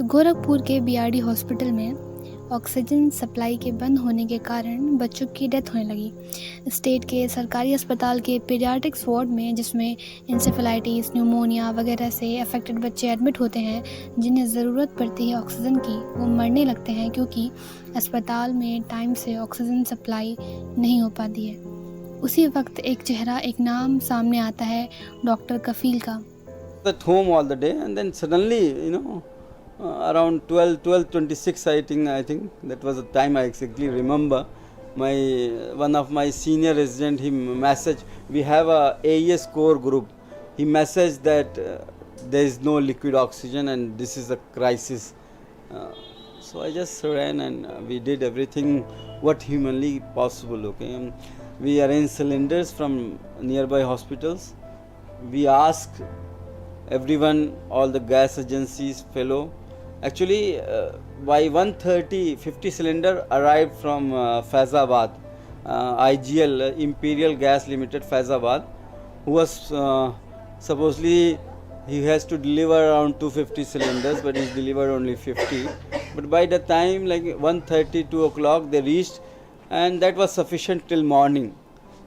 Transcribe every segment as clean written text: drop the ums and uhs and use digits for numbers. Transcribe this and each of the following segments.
तो गोरखपुर के BRD hospital में ऑक्सीजन सप्लाई के बंद होने के कारण बच्चों की डेथ होने लगी। स्टेट के सरकारी अस्पताल के पीडियाट्रिक्स वार्ड में, जिसमें इंसेफेलाइटिस, न्यूमोनिया वगैरह से अफेक्टेड बच्चे एडमिट होते हैं, जिन्हें ज़रूरत पड़ती है ऑक्सीजन की, वो मरने लगते हैं क्योंकि अस्पताल में टाइम से ऑक्सीजन सप्लाई नहीं हो पाती है। उसी वक्त एक चेहरा, एक नाम सामने आता है, डॉक्टर कफील का। At home all the day, and then suddenly, around 12:26, I think that was the time I exactly remember. One of my senior resident, he messaged. We have a AES core group. He messaged that there is no liquid oxygen and this is a crisis. So I just ran and we did everything what humanly possible. Okay, we arranged cylinders from nearby hospitals. We asked everyone, all the gas agencies, fellow. Actually, by 1:30, 50 cylinder arrived from Faizabad, IGL, Imperial Gas Limited, Faizabad, who was supposedly he has to deliver around 250 cylinders, but he's delivered only 50. But by the time like 1:30, 2 o'clock, they reached, and that was sufficient till morning.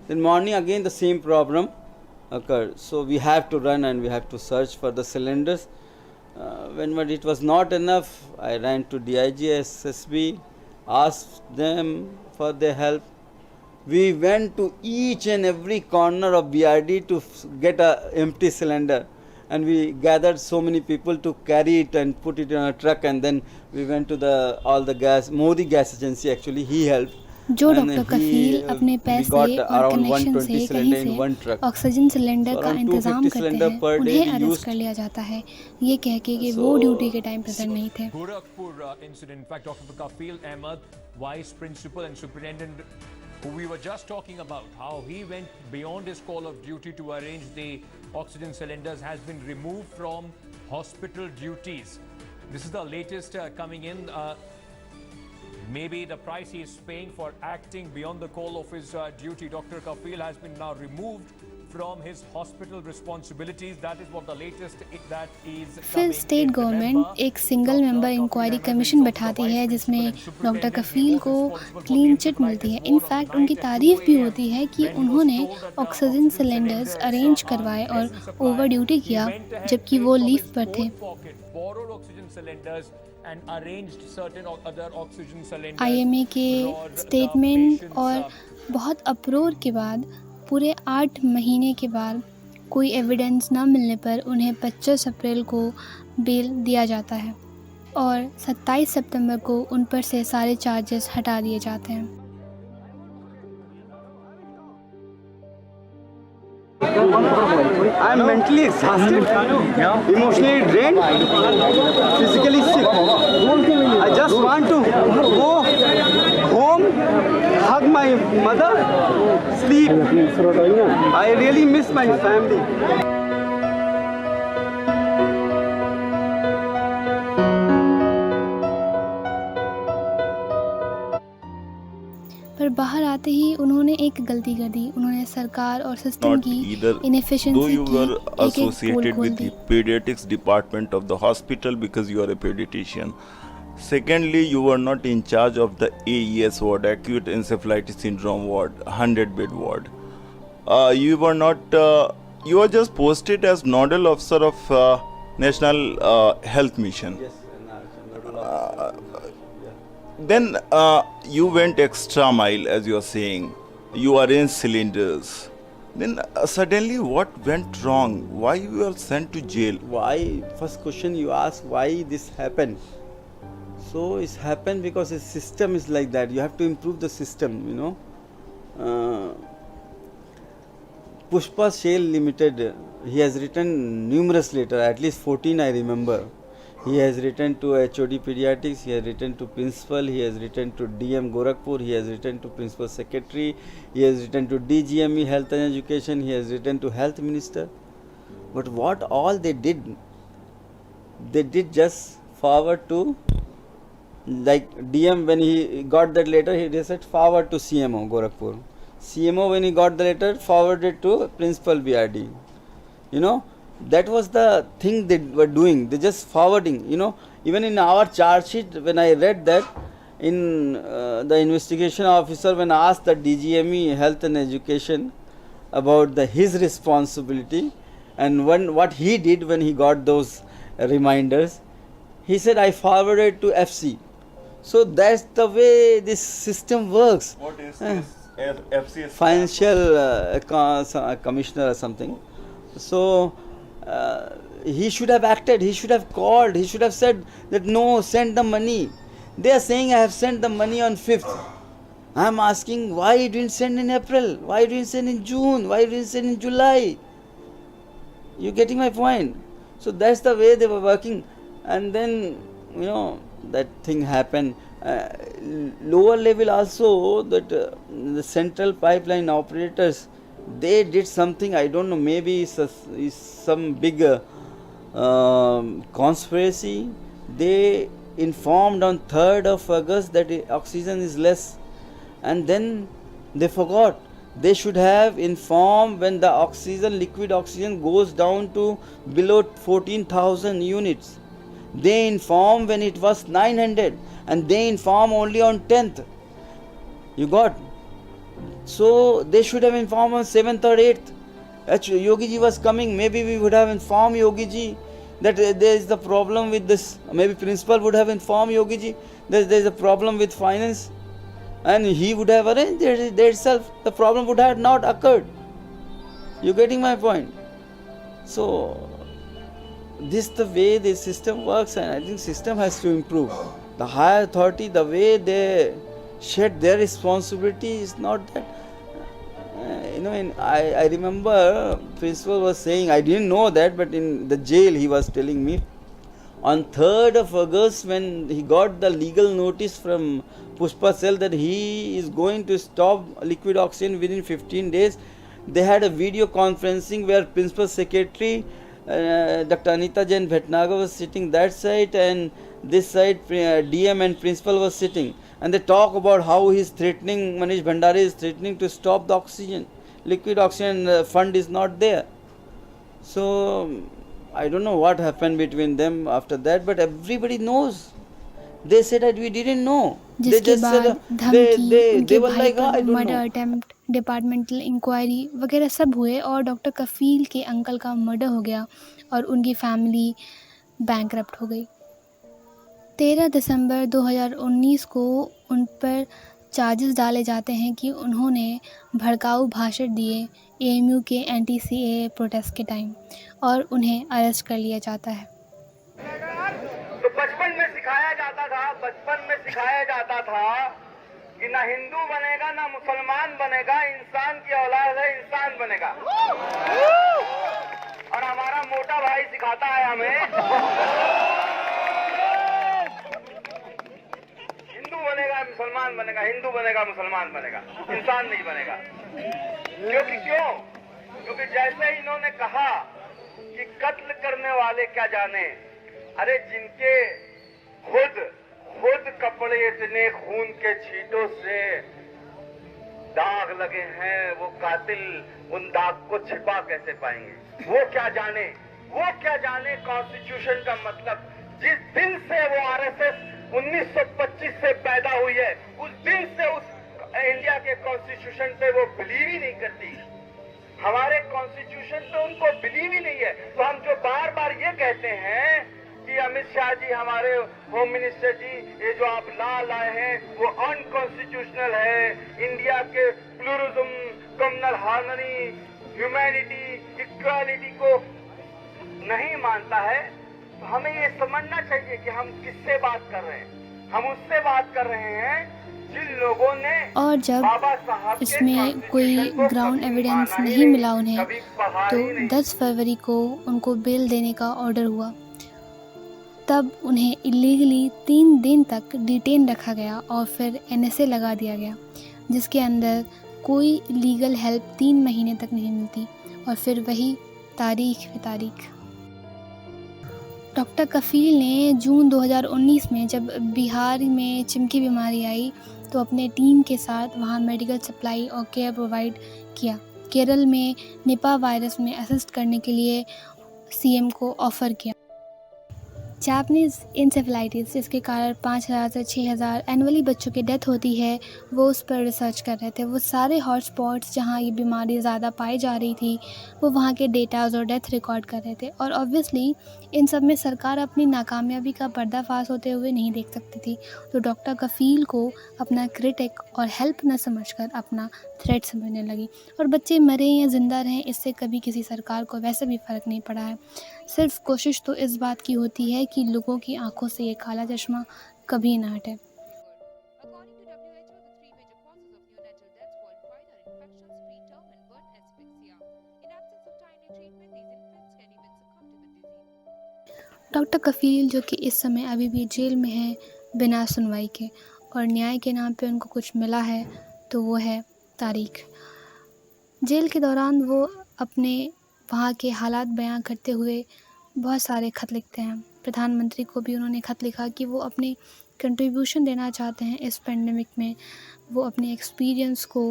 Then morning again the same problem occurred. So we have to run and we have to search for the cylinders. When it was not enough, I ran to DIG, SSB, asked them for their help. We went to each and every corner of BRD to get a empty cylinder, and we gathered so many people to carry it and put it in a truck, and then we went to all the gas, Modi gas agency actually, he helped. जो doctor कफील अपने पैसे और connection से कहीं से oxygen cylinder का इंतजाम करते हैं, उन्हें अरेस्ट कर लिया जाता है, ये कह के कि वो ड्यूटी के टाइम प्रेजेंट नहीं थे। Gorakhpur incident, in fact, Dr. Kafil Ahmed, Vice Principal and Superintendent, who we were just talking about, how he went beyond his call of duty to arrange the oxygen cylinders, has been removed from hospital duties. This is the latest coming in. Maybe the price he is paying for acting beyond the call of his duty. Dr. Kafil has been now removed from his hospital responsibilities. That is what the latest that is. फिर state government एक single member inquiry commission बैठाती है, जिसमें doctor कफील को clean chit मिलती है। In fact उनकी तारीफ भी होती है कि उन्होंने ऑक्सीजन सिलेंडर्स अरेंज करवाए और ओवर ड्यूटी किया, जबकि वो लीव पर थे। IMA के स्टेटमेंट और बहुत अप्रोर के बाद, पूरे 8 महीने के बाद, कोई एविडेंस न मिलने पर उन्हें 25 अप्रैल को बेल दिया जाता है और 27 सितंबर को उन पर से सारे चार्जेस हटा दिए जाते हैं। I am mentally exhausted, emotionally drained, physically sick. I just want to go home, hug my mother, sleep. I really miss my family. पर बाहर आते ही उन्होंने एक गलती कर दी। उन्होंने सरकार और सिस्टम की इनएफिशिएंसी की associated with the pediatrics department of the hospital because you are a pediatrician. Secondly, you were not in charge of the AES ward, acute encephalitis syndrome ward, 100-bed ward. You were not. You were just posted as nodal officer of National Health Mission. Yes, Then you went extra mile, as you are saying. You arranged cylinders. Then suddenly, what went wrong? Why you were sent to jail? why? First question you ask, why this happened? So it's happened because the system is like that. You have to improve the system. Pushpa Shale Limited, he has written numerous letters, at least 14 I remember. He has written to HOD Pediatrics, he has written to Principal, he has written to DM Gorakhpur, he has written to Principal Secretary, he has written to DGME Health and Education, he has written to Health Minister. But what all they did just forward to, like DM, when he got that letter, he said forward to CMO Gorakhpur. CMO, when he got the letter, forwarded to Principal BRD. That was the thing they were doing. They just forwarding. Even in our charge sheet, when I read that, in the investigation officer, when asked the DGME Health and Education about his responsibility and what he did when he got those reminders, he said, I forwarded to FC. So that's the way this system works. What is this? FCS Financial commissioner or something. So he should have acted, he should have called, he should have said that no, send the money. They are saying I have sent the money on 5th. I am asking why you didn't send in April, why you didn't send in June, why you didn't send in July. You getting my point? So that's the way they were working. And then, that thing happened. Lower level also, that the central pipeline operators, they did something, I don't know, maybe it's some big conspiracy. They informed on 3rd of August that oxygen is less, and then they forgot. They should have informed when the oxygen, liquid oxygen, goes down to below 14,000 units. They informed when it was 900, and they inform only on 10th. You got? So they should have informed on 7th or 8th. Actually, Yogi ji was coming, maybe we would have informed Yogi ji that there is the problem with this. Maybe principal would have informed Yogi ji that there is a problem with finance, and he would have arranged it itself. The problem would have not occurred. You getting my point? So this is the way the system works, and I think system has to improve. The higher authority, the way they shed their responsibility is not that. I remember principal was saying, I didn't know that, but in the jail he was telling me, on 3rd of August when he got the legal notice from Pushpa Cell that he is going to stop liquid oxygen within 15 days, they had a video conferencing where principal secretary Dr. Anita Jain Bhetnagar was sitting that side, and this side DM and principal was sitting, and they talk about how he is threatening, Manish Bhandari is threatening to stop the oxygen. Liquid oxygen fund is not there. So I don't know what happened between them after that, but everybody knows. They said that we didn't know. They जिसके just बाद said धमकी, they उनके were भाई like, I पर don't murder know. Attempt, departmental inquiry वगैरह सब हुए और डॉक्टर कफील के अंकल का मर्डर हो गया और उनकी फैमिली बैंकरप्ट हो गई। 13 दिसंबर 2019 को उन पर चार्जेस डाले जाते हैं कि उन्होंने भड़काऊ भाषण दिए एएमयू के एंटी-सीएए प्रोटेस्ट के टाइम, और उन्हें अरेस्ट कर लिया जाता है। तो बचपन में सिखाया जाता था कि ना हिंदू बनेगा ना मुसलमान बनेगा, इंसान की औलाद है, इंसान बनेगा। और हमारा मोटा भाई सिखाता है हमें हिंदू बनेगा मुसलमान बनेगा, हिंदू बनेगा मुसलमान बनेगा, इंसान नहीं बनेगा। क्योंकि जैसे इन्होंने कहा कि कत्ल करने वाले क्या जाने, अरे जिनके खुद कपड़े इतने खून के छींटों से दाग लगे हैं, वो कातिल उन दाग को छिपा कैसे पाएंगे? वो क्या जाने कॉन्स्टिट्यूशन का मतलब। जिस दिन से वो आरएसएस 1925 से पैदा हुई है, उस दिन से उस इंडिया के कॉन्स्टिट्यूशन पे वो बिलीव ही नहीं करती। हमारे कॉन्स्टिट्यूशन पे उनको बिलीव ही नहीं है। तो हम जो बार बार ये कहते हैं कि अमित शाह जी, हमारे होम मिनिस्टर जी, ये जो आप लॉ लाए हैं वो अनकॉन्स्टिट्यूशनल है, इंडिया के प्लूरिज्म, कम्युनल हार्मनी, ह्यूमैनिटी, इक्वालिटी को नहीं मानता है। तो हमें ये समझना चाहिए कि हम किससे बात कर रहे हैं। हम उससे बात कर रहे हैं जिन लोगों ने, और जब इसमें कोई ग्राउंड एविडेंस नहीं मिला उन्हें, तो 10 फरवरी को उनको बेल देने का ऑर्डर हुआ। तब उन्हें इलीगली 3 दिन तक डिटेन रखा गया और फिर एनएसए लगा दिया गया, जिसके अंदर कोई लीगल हेल्प 3 महीने तक नहीं मिलती, और फिर वही तारीख पे तारीख। डॉक्टर कफील ने जून 2019 में जब बिहार में चिमकी बीमारी आई तो अपने टीम के साथ वहाँ मेडिकल सप्लाई और केयर प्रोवाइड किया। केरल में निपा वायरस में असिस्ट करने के लिए सीएम को ऑफ़र किया। जापानीज़ इंसेफेलाइटिस जिसके कारण 5,000 से 6,000 एनुअली बच्चों की डेथ होती है, वो उस पर रिसर्च कर रहे थे। वो सारे हॉटस्पॉट्स जहाँ ये बीमारी ज़्यादा पाई जा रही थी, वो वहाँ के डेटाज़ और डेथ रिकॉर्ड कर रहे थे। और ऑब्वियसली इन सब में सरकार अपनी नाकामयाबी का पर्दाफाश होते हुए नहीं देख सकती थी, तो डॉक्टर कफ़ील को अपना क्रिटिक और हेल्प न समझकर अपना थ्रेट समझने लगी। और बच्चे मरें या ज़िंदा रहें, इससे कभी किसी सरकार को वैसे भी फ़र्क नहीं पड़ा है। सिर्फ कोशिश तो इस बात की होती है कि लोगों की आंखों से ये काला चश्मा कभी ना हटे। According to WHO, the three major causes of neonatal deaths worldwide are infections, preterm and birth asphyxia. In absence of timely treatment, these infants can even succumb to the disease. Doctor Kafeel जो कि इस समय अभी भी jail में है बिना सुनवाई के, और न्याय के नाम पे उनको कुछ मिला है तो वो है तारीख। जेल के दौरान वो अपने वहाँ के हालात बयां करते हुए बहुत सारे ख़त लिखते हैं। प्रधानमंत्री को भी उन्होंने ख़त लिखा कि वो अपने कंट्रीब्यूशन देना चाहते हैं इस पेंडेमिक में, वो अपने एक्सपीरियंस को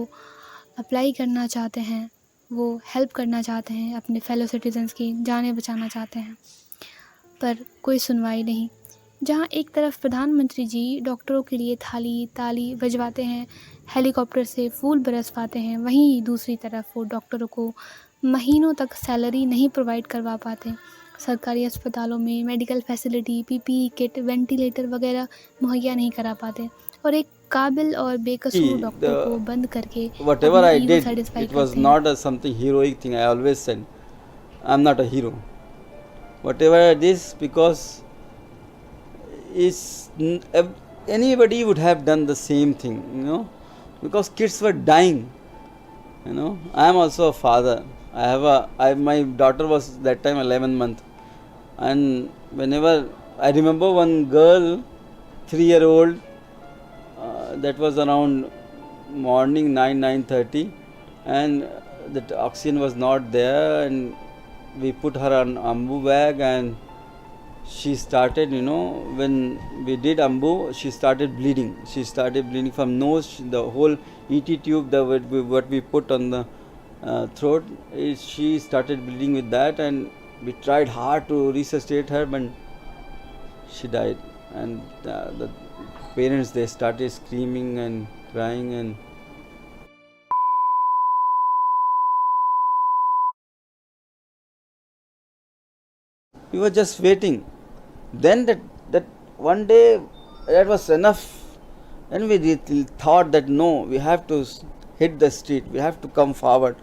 अप्लाई करना चाहते हैं, वो हेल्प करना चाहते हैं, अपने फेलो सिटीजन्स की जानें बचाना चाहते हैं, पर कोई सुनवाई नहीं। जहाँ एक तरफ प्रधानमंत्री जी डॉक्टरों के लिए थाली ताली बजवाते हैं, हेलीकॉप्टर से फूल बरसवाते हैं, वहीं दूसरी तरफ वो डॉक्टरों को महीनों तक सैलरी नहीं प्रोवाइड करवा पाते। सरकारी अस्पतालों में medical facility, PPE kit, ventilator वगैरह मुहैया नहीं करा पाते, और एक काबिल और बेकसूर डॉक्टर को बंद करके whatever I अपनी ego did, satisfy it was करते हैं। not a something heroic thing. I always said, I'm not a hero. Whatever I did, because anybody would have done the same thing, because kids were dying. I am also a father. My daughter was that time 11 month, and whenever I remember one girl, 3-year-old, that was around morning 9:30, and the oxygen was not there, and we put her on ambu bag, and she started, when we did ambu, she started bleeding. She started bleeding from nose, the whole ET tube, what we put on the throat, she started bleeding with that, and we tried hard to resuscitate her, but she died. And the parents, they started screaming and crying, and we were just waiting. Then that one day, that was enough, and we thought that no, we have to hit the street, we have to come forward.